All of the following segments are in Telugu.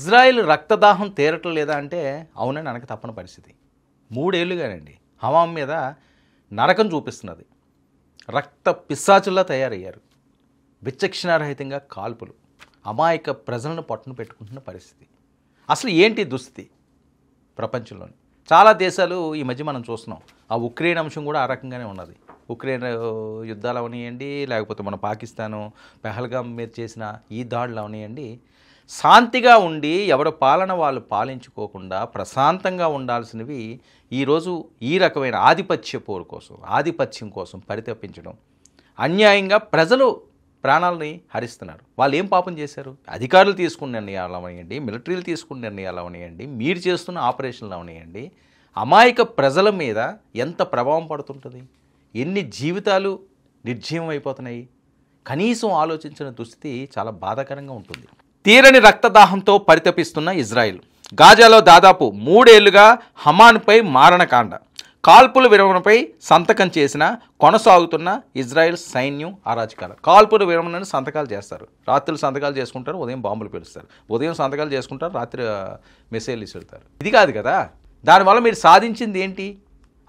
ఇజ్రాయెల్ రక్తదాహం తీరటం లేదా అంటే అవునని అనక తప్పని పరిస్థితి. 3 ఏళ్ళుగానండి హమాం మీద నరకం చూపిస్తున్నది. రక్త పిశాచుల్లా తయారయ్యారు. విచక్షణారహితంగా కాల్పులు, అమాయక ప్రజలను పట్టును పెట్టుకుంటున్న పరిస్థితి. అసలు ఏంటి దుస్థితి ప్రపంచంలోని? చాలా దేశాలు ఈ మధ్య మనం చూస్తున్నాం. ఆ ఉక్రెయిన్ అంశం కూడా ఆ రకంగానే ఉన్నది. ఉక్రెయిన్ యుద్ధాలు అవనియండి, లేకపోతే మన పాకిస్తాను పెహల్గాం మీద చేసిన ఈ దాడులు అవనియండి, శాంతిగా ఉండి ఎవరి పాలన వాళ్ళు పాలించుకోకుండా ప్రశాంతంగా ఉండాల్సినవి ఈరోజు ఈ రకమైన ఆధిపత్యం కోసం పరితపించడం, అన్యాయంగా ప్రజలు ప్రాణాలని హరిస్తున్నారు. వాళ్ళు ఏం పాపం చేశారు? అధికారులు తీసుకున్న నిర్ణయాలు అవనియండి, మిలిటరీలు తీసుకున్న నిర్ణయాలు అవనియండి, మీరు చేస్తున్న ఆపరేషన్లు అవనియండి, అమాయక ప్రజల మీద ఎంత ప్రభావం పడుతుంటుంది? ఎన్ని జీవితాలు నిర్జీవం అయిపోతున్నాయి? కనీసం ఆలోచించిన దుస్థితి చాలా బాధాకరంగా ఉంటుంది. తీరని రక్తదాహంతో పరితపిస్తున్న ఇజ్రాయెల్. గాజాలో దాదాపు 3 ఏళ్లుగా హమాన్పై మారణకాండ. కాల్పుల విరమణపై సంతకం చేసిన కొనసాగుతున్న ఇజ్రాయెల్ సైన్యం అరాచకాలు. కాల్పుల విరమణని సంతకాలు చేస్తారు, రాత్రులు సంతకాలు చేసుకుంటారు, ఉదయం బాంబులు పేలుస్తారు, ఉదయం సంతకాలు చేసుకుంటారు, రాత్రి మిసైల్ ఇసురుతారు. ఇది కాదు కదా. దానివల్ల మీరు సాధించింది ఏంటి?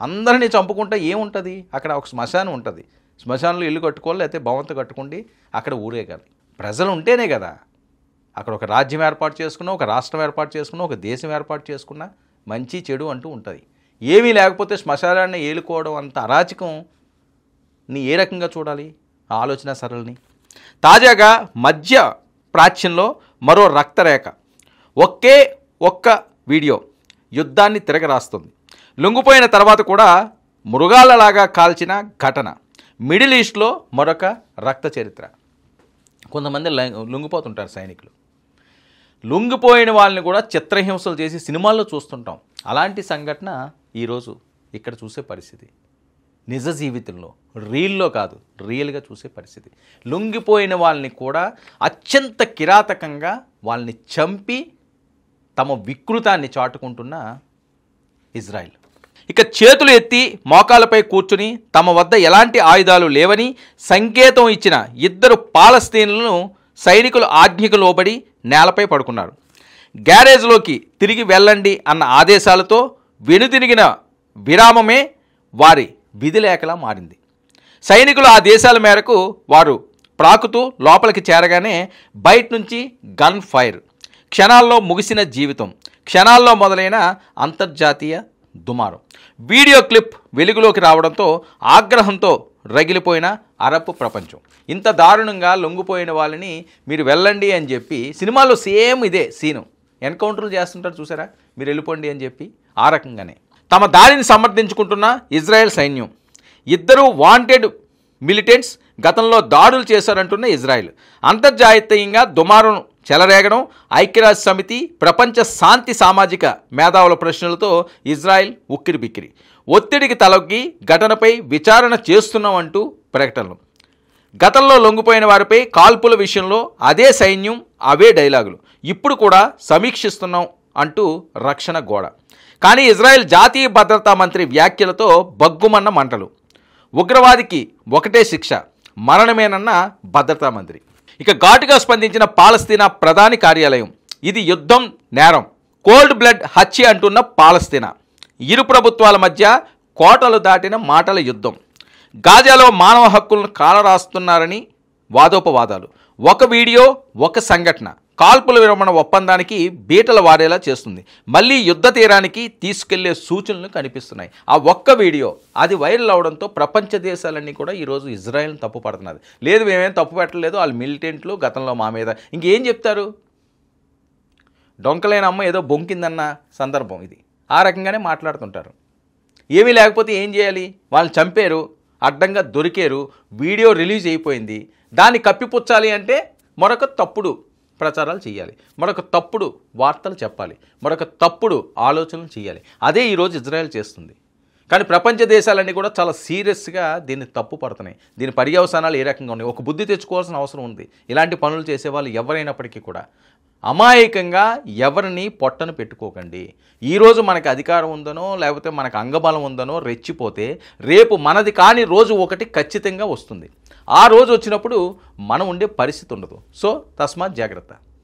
అందరినీ చంపుకుంటా ఏముంటుంది? అక్కడ ఒక శ్మశానం ఉంటుంది. శ్మశానంలో ఇల్లు కట్టుకోవాలి, లేకపోతే భవంతు కట్టుకోండి, అక్కడ ఊరేగాలి. ప్రజలు ఉంటేనే కదా అక్కడ ఒక రాజ్యం ఏర్పాటు చేసుకున్నా, ఒక రాష్ట్రం ఏర్పాటు చేసుకున్నా, ఒక దేశం ఏర్పాటు చేసుకున్నా మంచి చెడు అంటూ ఉంటుంది. ఏమీ లేకపోతే శ్మశానాన్ని ఏలుకోవడం అంత అరాచకం నీ ఏ రకంగా చూడాలి? ఆలోచన సరళిని. తాజాగా మధ్య ప్రాచ్యంలో మరో రక్తరేఖ. ఒక్క వీడియో యుద్ధాన్ని తిరగరాస్తుంది. లొంగిపోయిన తర్వాత కూడా మృగాలలాగా కాల్చిన ఘటన. మిడిల్ ఈస్ట్లో మరొక రక్త చరిత్ర. కొంతమంది లొంగిపోతుంటారు సైనికులు. లొంగిపోయిన వాళ్ళని కూడా చిత్రహింసలు చేసి సినిమాల్లో చూస్తుంటాం. అలాంటి సంఘటన ఈరోజు ఇక్కడ చూసే పరిస్థితి. నిజ జీవితంలో, రీల్లో కాదు, రియల్గా చూసే పరిస్థితి. లొంగిపోయిన వాళ్ళని కూడా అత్యంత కిరాతకంగా వాళ్ళని చంపి తమ వికృతాన్ని చాటుకుంటున్న ఇజ్రాయెల్. ఇక చేతులు ఎత్తి మోకాలపై కూర్చుని తమ వద్ద ఎలాంటి ఆయుధాలు లేవని సంకేతం ఇచ్చిన 2 పాలస్తీనులను సైనికులు ఆజ్ఞకు లోబడి నేలపై పడుకున్నారు. గ్యారేజ్లోకి తిరిగి వెళ్ళండి అన్న ఆదేశాలతో వెనుదిరిగిన విరామమే వారి విధిలేఖలా మారింది. సైనికులు ఆ దేశాల మేరకు వారు ప్రాకుతూ లోపలికి చేరగానే బయట నుంచి గన్ ఫైర్. క్షణాల్లో ముగిసిన జీవితం, క్షణాల్లో మొదలైన అంతర్జాతీయ దుమారం. వీడియో క్లిప్ వెలుగులోకి రావడంతో ఆగ్రహంతో రగిలిపోయిన అరబ్ ప్రపంచం. ఇంత దారుణంగా లొంగిపోయిన వాళ్ళని మీరు వెళ్ళండి అని చెప్పి సినిమాలో సేమ్ ఇదే సీను. ఎన్కౌంటర్లు చేస్తుంటారు చూసారా, మీరు వెళ్ళిపోండి అని చెప్పి. ఆ రకంగానే తమ దాడిని సమర్థించుకుంటున్న ఇజ్రాయెల్ సైన్యం. 2 వాంటెడ్ మిలిటెంట్స్ గతంలో దాడులు చేశారంటున్న ఇజ్రాయెల్. అంతర్జాతీయంగా దుమారం చెలరేగడం, ఐక్యరాజ్య సమితి, ప్రపంచ శాంతి సామాజిక మేధావుల ప్రశ్నలతో ఇజ్రాయెల్ ఉక్కిరిబిక్కిరి. ఒత్తిడికి తలొగ్గి ఘటనపై విచారణ చేస్తున్నామంటూ ప్రకటనలు. గతంలో లొంగిపోయిన వారిపై కాల్పుల విషయంలో అదే సైన్యం, అవే డైలాగులు. ఇప్పుడు కూడా సమీక్షిస్తున్నాం అంటూ రక్షణ గోడ. కానీ ఇజ్రాయెల్ జాతీయ భద్రతా మంత్రి వ్యాఖ్యలతో బగ్గుమన్న మంటలు. ఉగ్రవాదికి ఒకటే శిక్ష, మరణమేనన్న భద్రతా మంత్రి. ఇక ఘాటుగా స్పందించిన పాలస్తీనా ప్రధాని కార్యాలయం. ఇది యుద్ధం నేరం, కోల్డ్ బ్లడ్ హత్య అంటున్న పాలస్తీనా. ఇరు ప్రభుత్వాల మధ్య కోటలు దాటిన మాటల యుద్ధం. గాజాలో మానవ హక్కులను కాలరాస్తున్నారని వాదోపవాదాలు. ఒక వీడియో, ఒక సంఘటన కాల్పుల విరమణ ఒప్పందానికి బీటలు వారేలా చేస్తుంది. మళ్ళీ యుద్ధ తీరానికి తీసుకెళ్లే సూచనలు కనిపిస్తున్నాయి. ఆ ఒక్క వీడియో అది వైరల్ అవడంతో ప్రపంచ దేశాలన్నీ కూడా ఈరోజు ఇజ్రాయెల్ని తప్పు పడుతున్నది. లేదు మేమేం తప్పు పెట్టలేదు, వాళ్ళు మిలిటెంట్లు గతంలో మా మీద. ఇంకేం చెప్తారు? డొంకలైన అమ్మ ఏదో బొంకిందన్న సందర్భం ఇది. ఆ రకంగానే మాట్లాడుతుంటారు. ఏమీ లేకపోతే ఏం చేయాలి? వాళ్ళని చంపారు, అడ్డంగా దొరికారు, వీడియో రిలీజ్ అయిపోయింది. దాన్ని కప్పిపుచ్చాలి అంటే మరొక తప్పుడు ప్రచారాలు చేయాలి, మరొక తప్పుడు వార్తలు చెప్పాలి, మరొక తప్పుడు ఆలోచనలు చేయాలి. అదే ఈరోజు ఇజ్రాయెల్ చేస్తుంది. కానీ ప్రపంచ దేశాలన్నీ కూడా చాలా సీరియస్గా దీన్ని తప్పు పడుతున్నాయి. దీని పర్యవసానాలు ఏ రకంగా ఉన్నాయి? ఒక బుద్ధి తెచ్చుకోవాల్సిన అవసరం ఉంది. ఇలాంటి పనులు చేసేవాళ్ళు ఎవరైనప్పటికీ కూడా అమాయకంగా ఎవరిని పొట్టను పెట్టుకోకండి. ఈరోజు మనకి అధికారం ఉందనో లేకపోతే మనకు అంగబలం ఉందనో రెచ్చిపోతే రేపు మనది కాని రోజు ఒకటి ఖచ్చితంగా వస్తుంది. ఆ రోజు వచ్చినప్పుడు మనం ఉండే పరిస్థితి ఉండదు. సో తస్మాత్ జాగ్రత్త.